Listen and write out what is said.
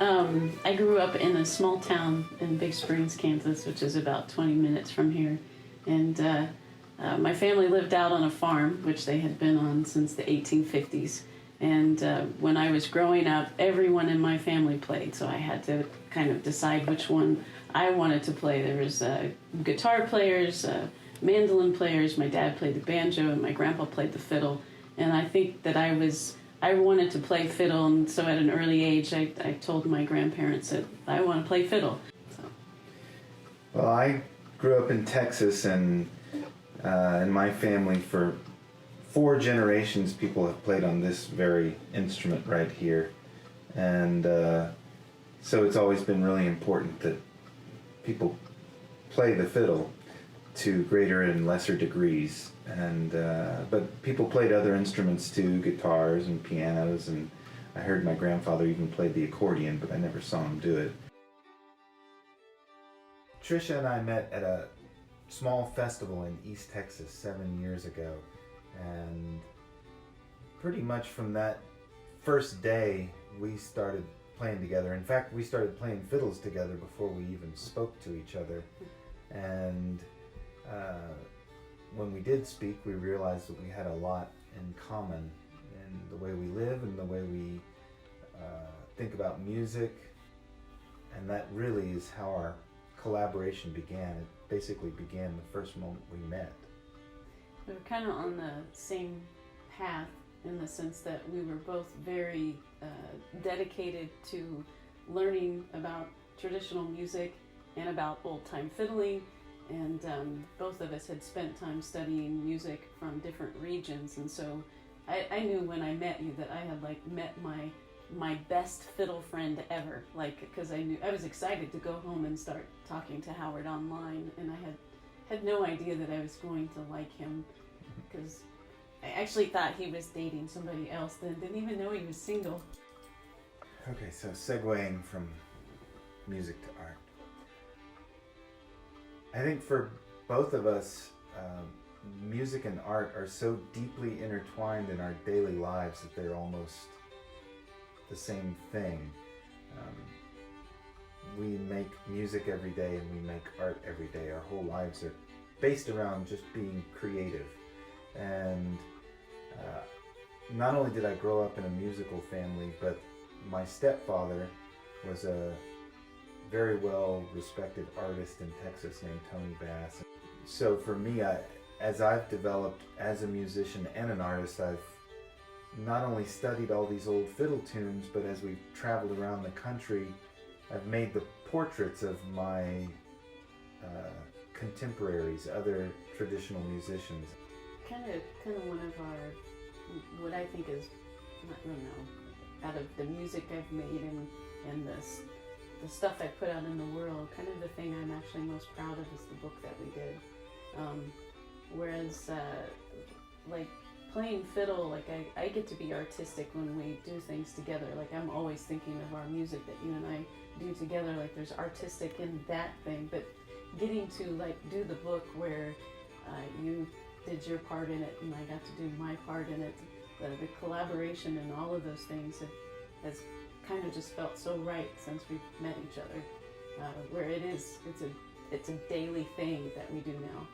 I grew up in a small town in Big Springs, Kansas, which is about 20 minutes from here. And my family lived out on a farm, which they had been on since the 1850s. And when I was growing up, everyone in my family played, so I had to kind of decide which one I wanted to play. There was guitar players, mandolin players, my dad played the banjo, and my grandpa played the fiddle. And I think that I wanted to play fiddle, and so at an early age, I told my grandparents that I want to play fiddle. So. Well, I grew up in Texas, and in my family, for 4 generations, people have played on this very instrument right here. And so it's always been really important that people play the fiddle to greater and lesser degrees. And but people played other instruments too, guitars and pianos, and I heard my grandfather even played the accordion, but I never saw him do it. Tricia and I met at a small festival in East Texas 7 years ago, and pretty much from that first day we started playing together. In fact, we started playing fiddles together before we even spoke to each other. And when we did speak, we realized that we had a lot in common in the way we live and the way we think about music. And that really is how our collaboration began. It basically began the first moment we met. We were kind of on the same path in the sense that we were both very dedicated to learning about traditional music and about old-time fiddling, and both of us had spent time studying music from different regions, and so I knew when I met you that I had met my best fiddle friend ever, because I was excited to go home and start talking to Howard online, and I had no idea that I was going to like him, because I actually thought he was dating somebody else, then didn't even know he was single. Okay, so segueing from music to art. I think for both of us, music and art are so deeply intertwined in our daily lives that they're almost the same thing. We make music every day and we make art every day. Our whole lives are based around just being creative. And not only did I grow up in a musical family, but my stepfather was a very well respected artist in Texas named Tony Bass. So for me, as I've developed as a musician and an artist, I've not only studied all these old fiddle tunes, but as we've traveled around the country, I've made the portraits of my contemporaries, other traditional musicians. Kind of one of our, what I think is, I don't know, out of the music I've made and the stuff I put out in the world, kind of the thing I'm actually most proud of is the book that we did. Whereas, playing fiddle, I get to be artistic when we do things together. I'm always thinking of our music that you and I do together, there's artistic in that thing, but getting to do the book where you did your part in it and I got to do my part in it, the collaboration and all of those things has kind of just felt so right since we've met each other, where it's a daily thing that we do now.